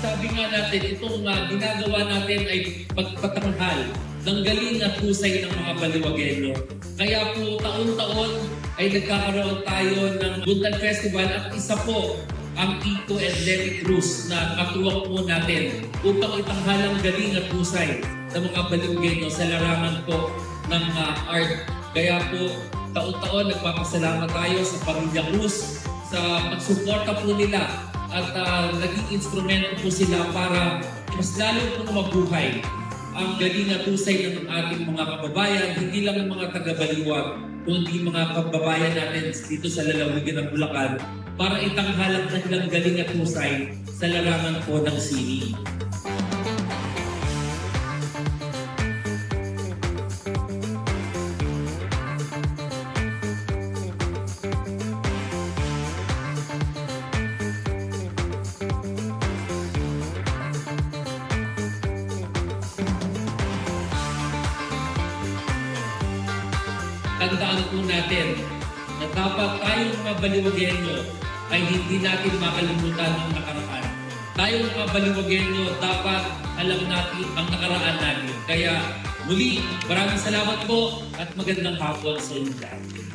sabi nga natin, itong ginagawa natin ay pagpatanghal ng galing at husay ng mga Baliwagenyo. Kaya po taon-taon ay nagkakaroon tayo ng Buntan Festival at isa po ang Tito and Lenny Cruz na katuwang po natin upang itanghal ang galing at husay ng mga Baliwagenyo sa larangan po ng art. Kaya po taon-taon nagpapasalamat tayo sa Pamilya Cruz sa pagsuporta po nila at naging instrumento po sila para mas lalo po mabuhay ang galing at husay ng ating mga kababayan, hindi lang ng mga taga-Baliwag, kundi mga kababayan natin dito sa lalawigan ng Bulacan para itanghal ang kanilang galing at husay sa larangan po ng sining. Tandaan po natin na dapat tayong mga Baliwagenyo ay hindi natin makalimutan ang nakaraan. Tayong mga Baliwagenyo dapat alam natin ang nakaraan natin. Kaya muli, maraming salamat po at magandang hapon sa inyo.